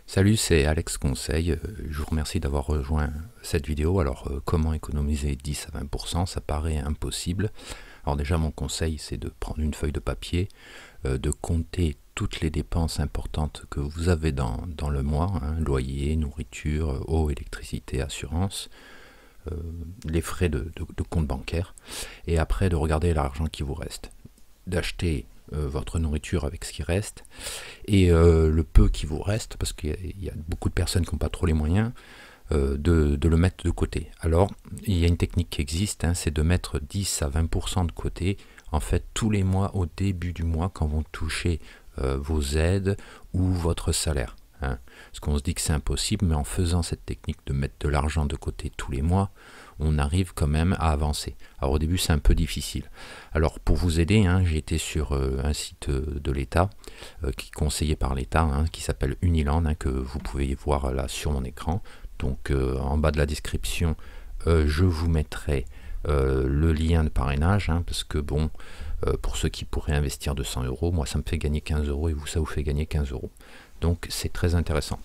Salut, c'est Alex Conseil. Je vous remercie d'avoir rejoint cette vidéo. Alors, comment économiser 10 à 20%? Ça paraît impossible. Alors déjà, mon conseil, c'est de prendre une feuille de papier, de compter toutes les dépenses importantes que vous avez dans le mois, hein, loyer, nourriture, eau, électricité, assurance, les frais de compte bancaire, et après de regarder l'argent qui vous reste, d'acheter votre nourriture avec ce qui reste, et le peu qui vous reste, parce qu'il y a beaucoup de personnes qui n'ont pas trop les moyens, de le mettre de côté. Alors, il y a une technique qui existe, hein, c'est de mettre 10 à 20% de côté, en fait, tous les mois, au début du mois, quand vous touchez vos aides ou votre salaire. Hein. Parce qu'on se dit que c'est impossible, mais en faisant cette technique de mettre de l'argent de côté tous les mois, on arrive quand même à avancer. Alors au début c'est un peu difficile. Alors pour vous aider, hein, j'ai été sur un site de l'État, qui est conseillé par l'État, hein, qui s'appelle Uniland, hein, que vous pouvez voir là sur mon écran. Donc en bas de la description, je vous mettrai le lien de parrainage, hein, parce que bon, pour ceux qui pourraient investir 200 euros, moi ça me fait gagner 15 euros et vous, ça vous fait gagner 15 euros. Donc c'est très intéressant.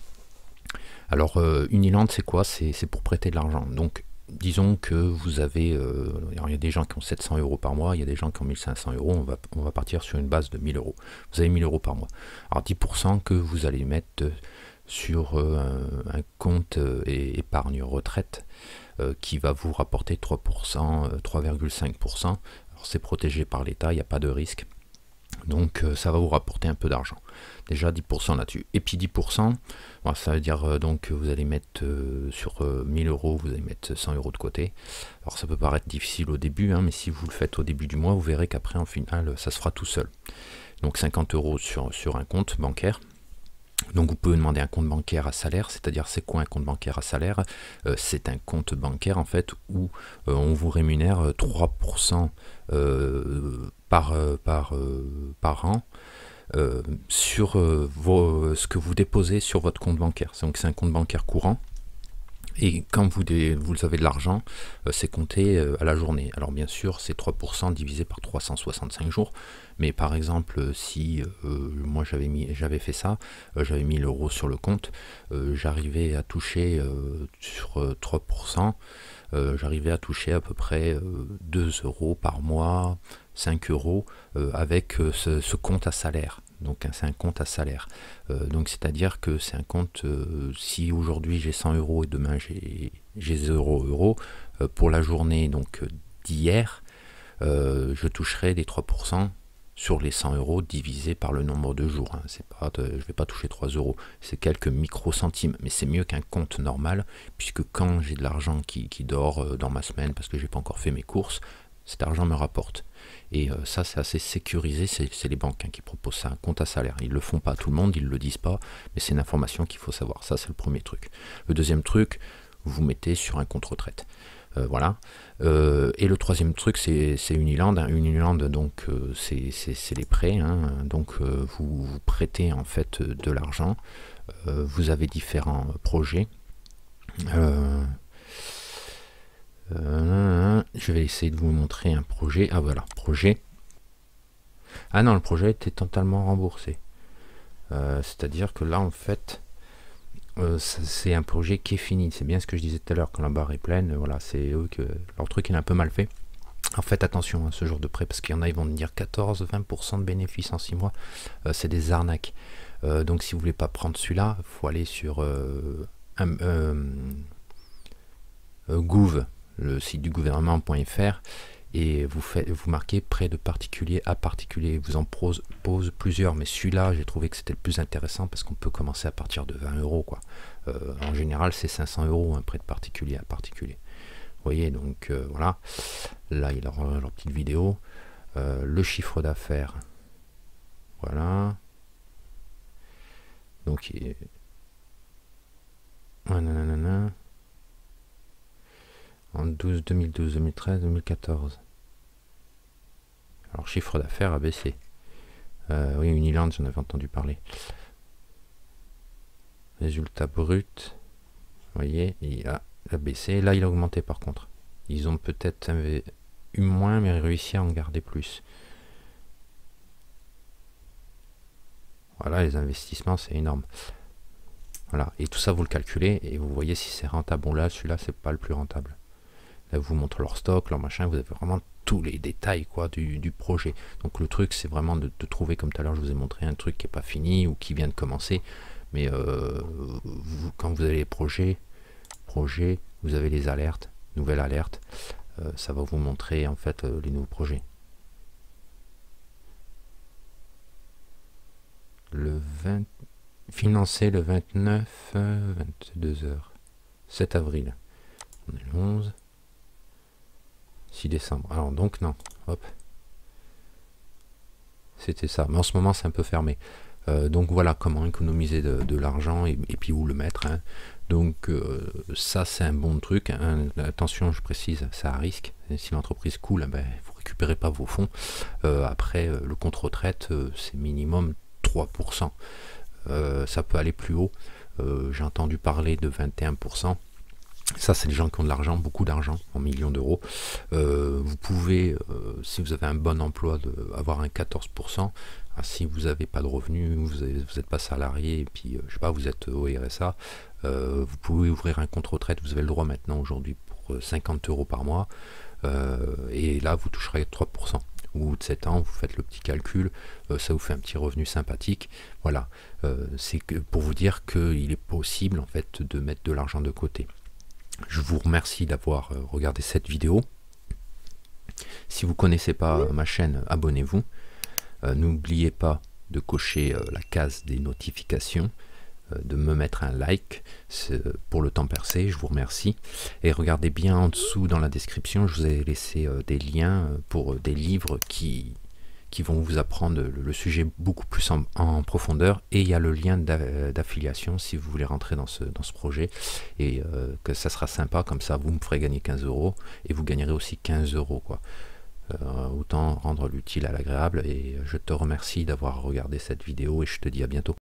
Alors Uniland, c'est quoi? C'est pour prêter de l'argent. Donc disons que vous avez, alors il y a des gens qui ont 700 euros par mois, il y a des gens qui ont 1500 euros, on va partir sur une base de 1000 euros. Vous avez 1000 euros par mois. Alors 10% que vous allez mettre sur un compte épargne retraite qui va vous rapporter 3%, 3,5%. Alors c'est protégé par l'État, il n'y a pas de risque. Donc ça va vous rapporter un peu d'argent. Déjà 10% là-dessus. Et puis 10%, bon, ça veut dire donc que vous allez mettre sur 1000 euros, vous allez mettre 100 euros de côté. Alors ça peut paraître difficile au début, hein, mais si vous le faites au début du mois, vous verrez qu'après en final, ça se fera tout seul. Donc 50 euros sur un compte bancaire. Donc vous pouvez demander un compte bancaire à salaire, c'est-à-dire c'est quoi un compte bancaire à salaire? C'est un compte bancaire en fait où on vous rémunère 3% par an sur ce que vous déposez sur votre compte bancaire. Donc c'est un compte bancaire courant. Et quand vous avez de l'argent, c'est compté à la journée. Alors bien sûr, c'est 3% divisé par 365 jours. Mais par exemple, si moi j'avais fait ça, j'avais 1000 euros sur le compte, j'arrivais à toucher sur 3%, j'arrivais à toucher à peu près 2 euros par mois, 5 euros avec ce compte à salaire. Donc c'est un compte à salaire. Donc c'est-à-dire que c'est un compte, si aujourd'hui j'ai 100 euros et demain j'ai 0 euros, pour la journée donc d'hier, je toucherai les 3% sur les 100 euros divisé par le nombre de jours. Hein. C'est pas, je ne vais pas toucher 3 euros, c'est quelques micro-centimes, mais c'est mieux qu'un compte normal, puisque quand j'ai de l'argent qui dort dans ma semaine parce que j'ai pas encore fait mes courses, cet argent me rapporte. Et ça c'est assez sécurisé, c'est les banques, hein, qui proposent ça, un compte à salaire. Ils le font pas à tout le monde, ils le disent pas, mais c'est une information qu'il faut savoir. Ça c'est le premier truc. Le deuxième truc, vous mettez sur un compte retraite. Voilà. Et le troisième truc, c'est Uniland. Hein. Uniland, donc c'est les prêts. Hein. Donc vous prêtez en fait de l'argent. Vous avez différents projets. Je vais essayer de vous montrer un projet. Ah voilà, projet. Ah non, le projet était totalement remboursé. C'est-à-dire que là, en fait, c'est un projet qui est fini. C'est bien ce que je disais tout à l'heure, quand la barre est pleine, voilà, c'est eux que leur truc est un peu mal fait. Alors faites attention à ce genre de prêt, parce qu'il y en a, ils vont me dire 14-20% de bénéfices en 6 mois. C'est des arnaques. Donc si vous voulez pas prendre celui-là, il faut aller sur Gouv, le site du gouvernement.fr, et vous marquez prêt de particulier à particulier. Vous en pose plusieurs, mais celui-là j'ai trouvé que c'était le plus intéressant parce qu'on peut commencer à partir de 20 euros quoi. En général c'est 500 euros un prêt de particulier à particulier. Vous voyez, donc voilà, là il y a leur petite vidéo, le chiffre d'affaires, voilà, donc en 2012, 2013, 2014. Alors chiffre d'affaires a baissé. Oui, Uniland, j'en avais entendu parler. Résultat brut, vous voyez, il a baissé. Là, il a augmenté par contre. Ils ont peut-être eu moins, mais réussi à en garder plus. Voilà, les investissements, c'est énorme. Voilà, et tout ça vous le calculez et vous voyez si c'est rentable. Bon là, celui-là, c'est pas le plus rentable. Là, vous montre leur stock, leur machin, vous avez vraiment tous les détails quoi du projet. Donc le truc, c'est vraiment de trouver, comme tout à l'heure, je vous ai montré un truc qui n'est pas fini ou qui vient de commencer. Mais quand vous avez les projets, vous avez les alertes, nouvelles alertes, ça va vous montrer en fait les nouveaux projets. Le 20, financé le 29, 22h, 7 avril. On est le 11, 6 décembre. Alors donc non, hop. C'était ça. Mais en ce moment, c'est un peu fermé. Donc voilà comment économiser de l'argent et puis où le mettre. Hein. Donc ça, c'est un bon truc. Hein. Attention, je précise, c'est à risque. Et si l'entreprise coule, ben, vous ne récupérez pas vos fonds. Après, le compte retraite, c'est minimum 3%. Ça peut aller plus haut. J'ai entendu parler de 21%. Ça, c'est les gens qui ont de l'argent, beaucoup d'argent, en millions d'euros. Vous pouvez, si vous avez un bon emploi, avoir un 14%. Si vous n'avez pas de revenus, vous n'êtes pas salarié, et puis, je sais pas, vous êtes au RSA, vous pouvez ouvrir un compte retraite. Vous avez le droit maintenant, aujourd'hui, pour 50 € par mois. Et là, vous toucherez 3%. Au bout de 7 ans, vous faites le petit calcul, ça vous fait un petit revenu sympathique. Voilà, c'est pour vous dire qu'il est possible, en fait, de mettre de l'argent de côté. Je vous remercie d'avoir regardé cette vidéo. Si vous ne connaissez pas ma chaîne, abonnez-vous. N'oubliez pas de cocher la case des notifications, de me mettre un like pour le temps percé, je vous remercie. Et regardez bien en dessous dans la description, je vous ai laissé des liens pour des livres qui vont vous apprendre le sujet beaucoup plus en profondeur, et il y a le lien d'affiliation si vous voulez rentrer dans ce projet, et que ça sera sympa, comme ça vous me ferez gagner 15 € et vous gagnerez aussi 15 € quoi. Autant rendre l'utile à l'agréable, et je te remercie d'avoir regardé cette vidéo et je te dis à bientôt.